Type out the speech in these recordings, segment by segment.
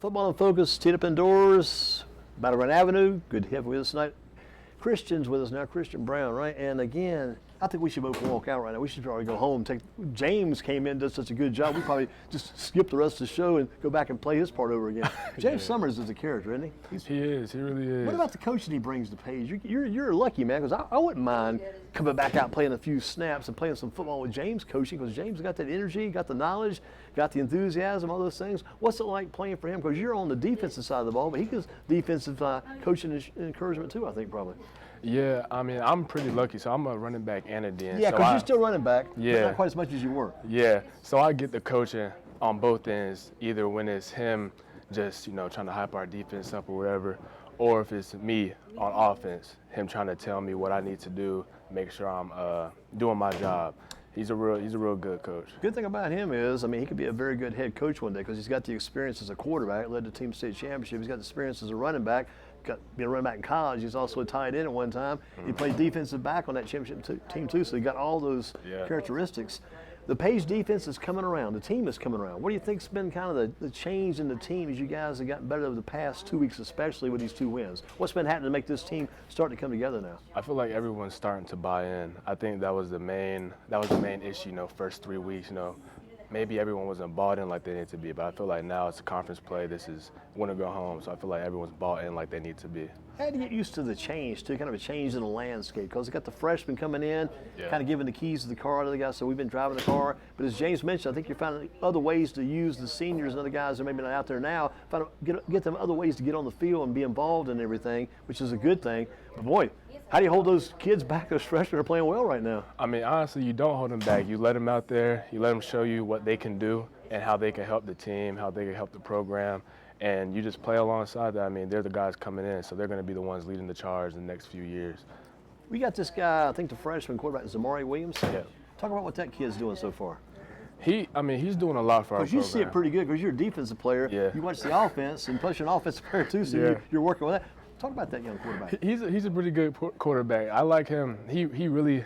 Football in Focus, teed up indoors, Battle Run Avenue. Good to have you with us tonight. Christian's with us now, Christian Brown, right? And again, I think we should both walk out right now. We should probably go home. James came in, does such a good job. We probably just skip the rest of the show and go back and play his part over again. James Summers is a character, isn't he? He is. He really is. What about the coaching he brings to Page? You're lucky, man, because I wouldn't mind coming back out playing a few snaps and playing some football with James coaching, because James got that energy, got the knowledge, got the enthusiasm, all those things. What's it like playing for him? Because you're on the defensive side of the ball, but he gives defensive coaching and encouragement too, I think, probably. Yeah, I mean, I'm pretty lucky. So I'm a running back and a DN. Yeah, because you're still running back, yeah, but not quite as much as you were. Yeah, so I get the coaching on both ends, either when it's him just, trying to hype our defense up or whatever, or if it's me on offense, him trying to tell me what I need to do, make sure I'm doing my job. He's a real good coach. Good thing about him is, I mean, he could be a very good head coach one day because he's got the experience as a quarterback, led the team to state championship. He's got the experience as a running back, being a running back in college. He's also a tight end at one time. He played defensive back on that championship team too, so he got all those characteristics. The Page defense is coming around. The team is coming around. What do you think's been kind of the change in the team as you guys have gotten better over the past 2 weeks, especially with these 2 wins? What's been happening to make this team start to come together now? I feel like everyone's starting to buy in. I think that was the main issue. First 3 weeks. Maybe everyone wasn't bought in like they need to be, but I feel like now it's a conference play. This is win or go home, so I feel like everyone's bought in like they need to be. How do you get used to the change, too, kind of a change in the landscape? Because they got the freshmen coming in, kind of giving the keys to the car to the guys, so we've been driving the car. But as James mentioned, I think you're finding other ways to use the seniors and other guys that are maybe not out there now, get them other ways to get on the field and be involved in everything, which is a good thing. But, boy, how do you hold those kids back? Those freshmen are playing well right now. I mean, honestly, you don't hold them back. You let them out there. You let them show you what they can do and how they can help the team, how they can help the program. And you just play alongside that. I mean, they're the guys coming in, so they're going to be the ones leading the charge in the next few years. We got this guy, I think the freshman quarterback, Zamari Williams. Yeah. Talk about what that kid's doing so far. He's doing a lot for our program. Because you see it pretty good because you're a defensive player. Yeah. You watch the offense, and plus you're an offensive player too, so you're working with that. Talk about that young quarterback. He's a pretty good quarterback. I like him. He really,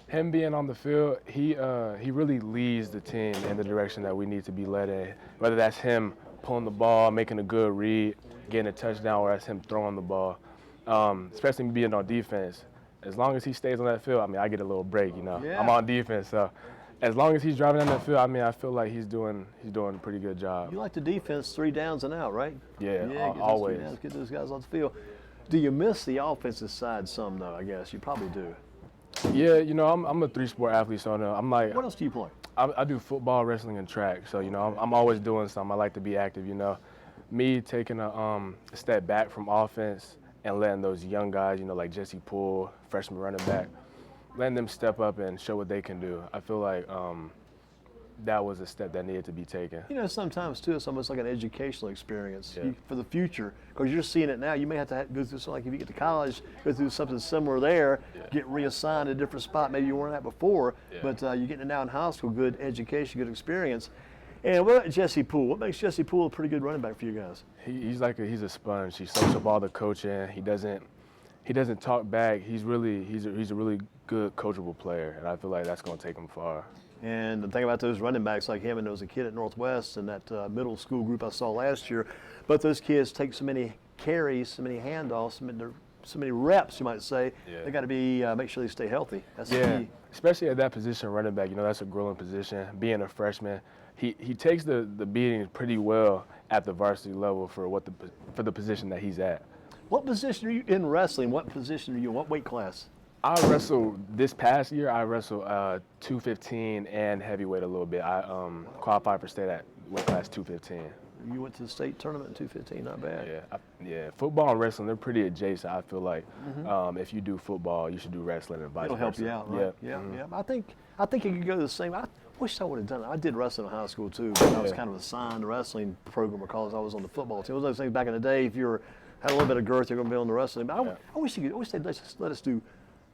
him being on the field, he really leads the team in the direction that we need to be led in. Whether that's him pulling the ball, making a good read, getting a touchdown, or that's him throwing the ball. Especially being on defense. As long as he stays on that field, I mean, I get a little break, Yeah. I'm on defense, so as long as he's driving down that field, I mean, I feel like he's doing a pretty good job. You like the defense 3 downs and out, right? Yeah, always. Get those guys off the field. Do you miss the offensive side some, though, I guess? You probably do. Yeah, I'm a 3-sport athlete, so I'm like. What else do you play? I do football, wrestling, and track. So, I'm always doing something. I like to be active, Me taking a step back from offense and letting those young guys, like Jesse Poole, freshman running back, letting them step up and show what they can do. I feel like that was a step that needed to be taken. Sometimes, too, it's almost like an educational experience for the future, because you're seeing it now. You may have to go through something like if you get to college, go through something similar there, get reassigned to a different spot.Maybe you weren't at before, but you're getting it now in high school, good education, good experience. And what about Jesse Poole? What makes Jesse Poole a pretty good running back for you guys? He's a sponge. He soaks up all the coaching. He doesn't talk back. He's a really good coachable player, and I feel like that's going to take him far. And the thing about those running backs like him, and there was a kid at Northwest and that middle school group I saw last year, both those kids take so many carries, so many handoffs, so many reps, you might say. They got to be make sure they stay healthy. That's the key. Especially at that position, running back. That's a grueling position. Being a freshman, he takes the beating pretty well at the varsity level for the position that he's at. What position are you in wrestling? What position are you in? What weight class? I wrestled this past year. I wrestled 215 and heavyweight a little bit. I qualified for state at weight class 215. You went to the state tournament in 215, not bad. Yeah. Football and wrestling, they're pretty adjacent. I feel like if you do football, you should do wrestling and vice versa. It'll help you out, right? Yeah. I think it could go the same. I wish I would have done it. I did wrestling in high school too, but I was kind of assigned the wrestling program because I was on the football team. It was those things back in the day. If you had a little bit of girth, you're going to be on the wrestling. But I wish they'd let us do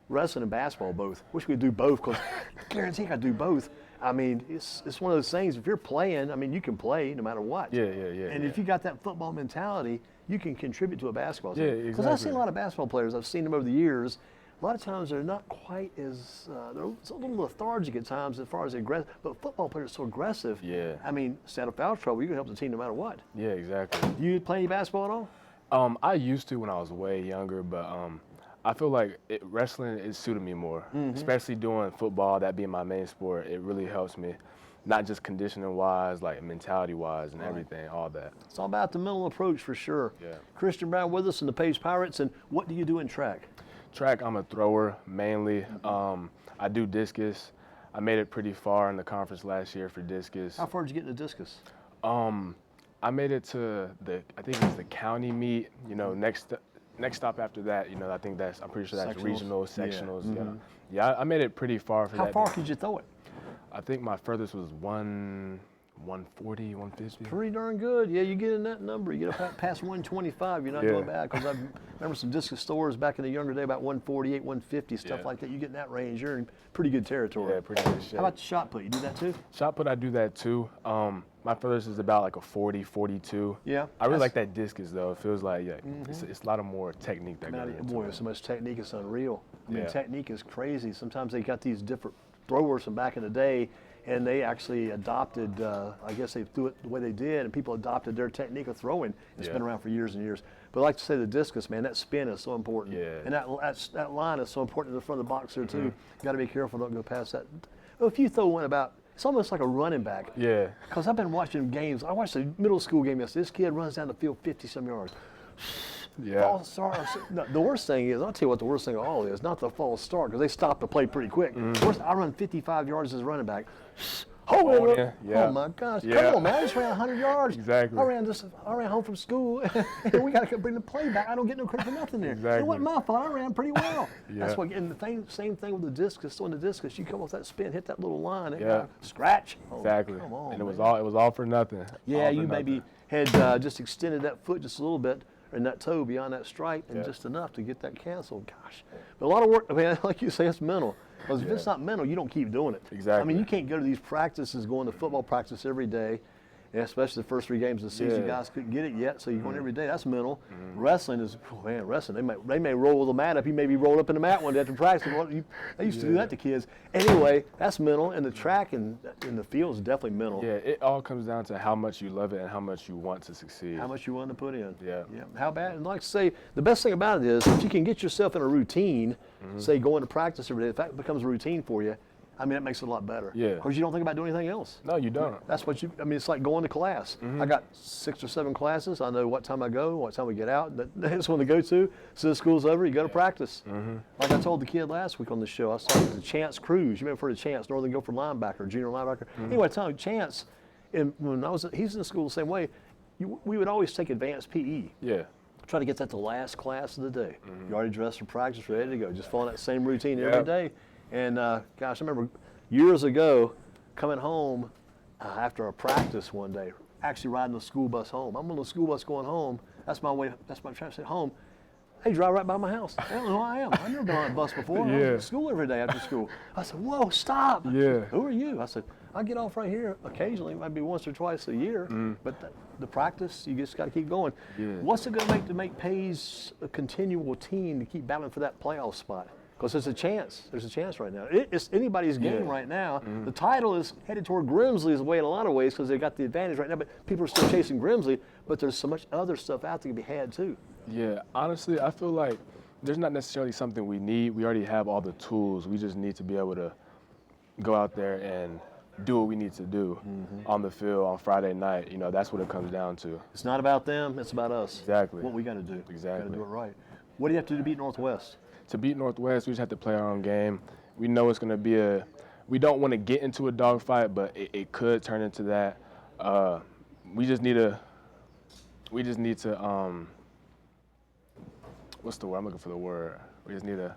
wrestling and basketball both. Wish we could do both, because I guarantee I could do both. I mean, it's one of those things. If you're playing, I mean, you can play no matter what. Yeah. And if you got that football mentality, you can contribute to a basketball team. Yeah, exactly. Because I've seen a lot of basketball players. I've seen them over the years. a lot of times they're not quite as they're a little lethargic at times as far as aggressive. But football players are so aggressive. Yeah. I mean, stay out of foul trouble, you can help the team no matter what. Yeah, exactly. Do you play any basketball at all? I used to when I was way younger, but I feel like wrestling is suited me more, especially doing football, that being my main sport. It really helps me, not just conditioning-wise, like mentality-wise and everything, all that. It's all about the mental approach for sure. Yeah. Christian Brown with us in the Page Pirates, and what do you do in track? Track, I'm a thrower mainly. I do discus. I made it pretty far in the conference last year for discus. How far did you get in the discus? I made it to I think it was the county meet. You know, next stop after that. You know, I'm pretty sure that's Sectionals? regional, sectionals. Yeah, I made it pretty far for that. How far meet. could you throw it? I think my furthest was 140, 150. Pretty darn good. Yeah, you get in that number. You get past 125, you're not doing bad. Because I remember some discus stores back in the younger day, about 148, 150, stuff like that. You get in that range, you're in pretty good territory. Yeah, pretty good shape. How about the shot put? You do that too? Shot put, I do that too. My furthest is about like a 40, 42. Yeah. I really like that discus though. It feels like it's a lot of more technique that goes into Boy, it. so much technique, it's unreal. I mean, Yeah. technique is crazy. Sometimes they got these different throwers from back in the day, and they actually adopted, I guess they threw it the way they did, and people adopted their technique of throwing. It's been around for years and years. But I like to say the discus, man, that spin is so important. Yeah. And that line is so important in the front of the box there, too. You got to be careful, don't go past that. Well, if you throw one about, it's almost like a running back. Yeah. Because I've been watching games. I watched a middle school game yesterday. This kid runs down the field 50-some yards. Yeah. False start. No, the worst thing is, I'll tell you what the worst thing of all is, not the false start, because they stop the play pretty quick. Worst, I run 55 yards as a running back. Oh, yeah. Oh my gosh. Yeah. Come on, man. I just ran 100 yards. Exactly. I ran home from school, and we got to bring the play back. I don't get no credit for nothing there. Exactly. It wasn't my fault. I ran pretty well. Yeah. That's what, and the same thing with the discus. On the discus, you come off that spin, hit that little line, and Yeah. scratch. Oh, Exactly. Come on, and it was man. all for nothing. Yeah, All for you nothing. maybe had just extended that foot just a little bit, and that toe beyond that stripe, and just enough to get that canceled. Gosh, but a lot of work. I mean, like you say, it's mental. Because if it's not mental, you don't keep doing it. Exactly. I mean, you can't go to these practices, going to football practice every day, and especially the first 3 games of the season. Guys couldn't get it yet, so you're going every day. That's mental. Wrestling is, wrestling. They may roll the mat up. You may be rolled up in the mat one day after practice. They used to do that to kids. Anyway, that's mental, and the track and in the field is definitely mental. Yeah, it all comes down to how much you love it and how much you want to succeed. How much you want to put in. Yeah. How bad? And like I say, the best thing about it is if you can get yourself in a routine, say going to practice every day, if that becomes a routine for you, I mean, it makes it a lot better. Yeah. Because you don't think about doing anything else. No, you don't. That's what it's like going to class. I got 6 or 7 classes. I know what time I go, what time we get out. That's when to go to. So the school's over, you go to practice. Like I told the kid last week on the show, I saw the Chance Cruz. You remember for the Chance, Northern Gopher linebacker, junior linebacker. Anyway, I tell him, Chance, and when he's in the school the same way, we would always take advanced PE. Yeah. Try to get that the last class of the day. You already dressed for practice, ready to go. Just following that same routine every day. And gosh, I remember years ago coming home after a practice one day, actually riding the school bus home. I'm on the school bus going home. That's my transit home. They drive right by my house. I don't know who I am. I've never been on a bus before. I was at school every day after school. I said, whoa, stop. Yeah. Who are you? I said, I get off right here occasionally, maybe once or twice a year. But the practice, you just got to keep going. Yeah. What's it going to make Pays a continual team to keep battling for that playoff spot? Because there's a chance. There's a chance right now. It's anybody's game right now. The title is headed toward Grimsley's way in a lot of ways because they got the advantage right now. But people are still chasing Grimsley. But there's so much other stuff out there to be had too. Yeah, honestly, I feel like there's not necessarily something we need. We already have all the tools. We just need to be able to go out there and do what we need to do on the field on Friday night. You know, that's what it comes down to. It's not about them. It's about us. Exactly. What we got to do. Exactly. Got to do it right. What do you have to do to beat Northwest? To beat Northwest, we just have to play our own game. We know it's going to be we don't want to get into a dogfight, but it could turn into that. We just need to, what's the word? I'm looking for the word. We just need to.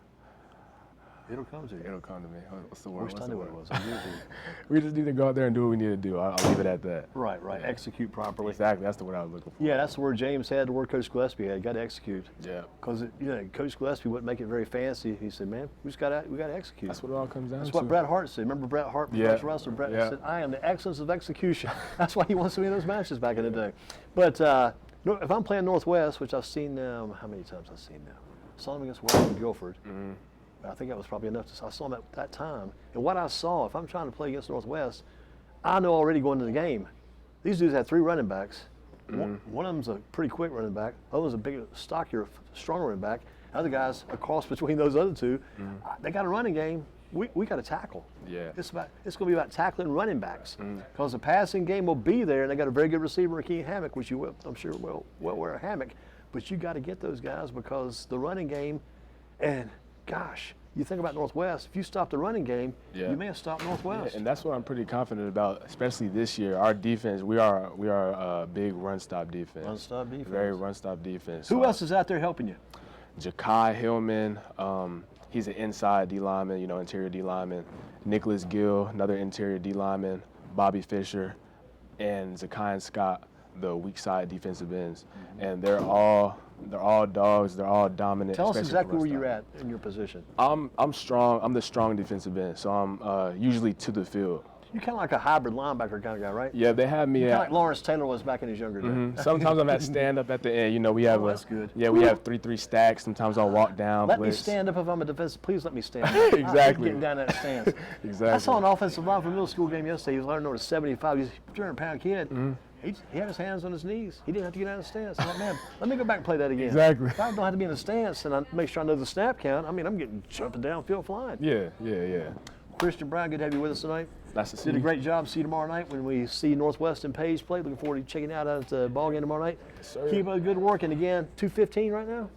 It'll come to you. It'll come to me. What's the word? Wish I knew what it was. I'll give it to you. We just need to go out there and do what we need to do. I'll leave it at that. Right. Execute properly. Exactly. That's the word I was looking for. Yeah, that's the word James had, the word Coach Gillespie had. Got to execute. Yeah. Because Coach Gillespie wouldn't make it very fancy. He said, "Man, we got to execute." That's what it all comes down to. That's what Bret Hart said. Remember Bret Hart, professional wrestler? Bret said, "I am the excellence of execution." That's why he wants to win those matches back in the day. But if I'm playing Northwest, which I've seen them, how many times I've seen them? Saw them against Western Guilford. I think that was probably enough. I saw him at that time. And what I saw, if I'm trying to play against Northwest, I know already going into the game, these dudes had 3 running backs. One of them's a pretty quick running back. The other one's a bigger, stockier, stronger running back. The other guy's a cross between those other two. They got a running game. We got to tackle. Yeah. It's going to be about tackling running backs because the passing game will be there, and they got a very good receiver, Raheem Hammock, which you will, I'm sure, well wear a hammock. But you got to get those guys because the running game, and gosh, you think about Northwest. If you stop the running game, you may have stopped Northwest. Yeah, and that's what I'm pretty confident about, especially this year. Our defense, we are a big run stop defense. Run stop defense. Very run stop defense. Who else is out there helping you? Jakai Hillman, he's an inside D lineman, interior D lineman. Nicholas Gill, another interior D lineman. Bobby Fisher, and Zakai Scott, the weak side defensive ends. And they're all dogs. They're all dominant. Tell us exactly where you're at in your position. I'm strong. I'm the strong defensive end, so I'm usually to the field. You're kind of like a hybrid linebacker kind of guy, right? Yeah, they have me Kind of at. like Lawrence Taylor was back in his younger days. Sometimes I'm at stand up at the end. We have that's good. Yeah, we have 3-3 stacks. Sometimes I'll walk down. Let blitz. me stand up if I'm a defensive. Please let me stand up. Exactly. Getting down that stance. Exactly. I saw an offensive line from a middle school game yesterday. He was learning over 75. He's a 200-pound kid. He had his hands on his knees. He didn't have to get out of the stance. I'm like, man, let me go back and play that again. Exactly. If I don't have to be in the stance and I make sure I know the snap count, I'm getting jumping downfield flying. Yeah. Christian Brown, good to have you with us tonight. Nice to see Did a you. great job. See you tomorrow night when we see Northwest and Page play. Looking forward to checking out at the ball game tomorrow night. Yes, sir. Keep up good work. And again, 2:15 right now.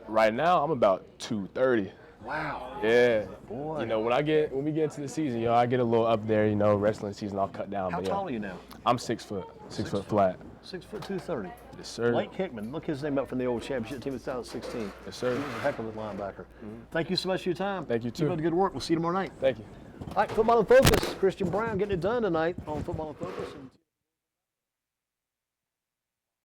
Right now, I'm about 230. Wow. Yeah. Boy. When we get into the season, I get a little up there. Wrestling season, I'll cut down. How but, tall are you now? I'm 6 foot, 6 foot flat. 6 foot 230. Yes, sir. Blake Hickman, look his name up from the old championship team in 2016. Yes, sir. He was a heck of a linebacker. Thank you so much for your time. Thank you, too. Keep up the good work. We'll see you tomorrow night. Thank you. All right, Football in Focus. Christian Brown getting it done tonight on Football in Focus.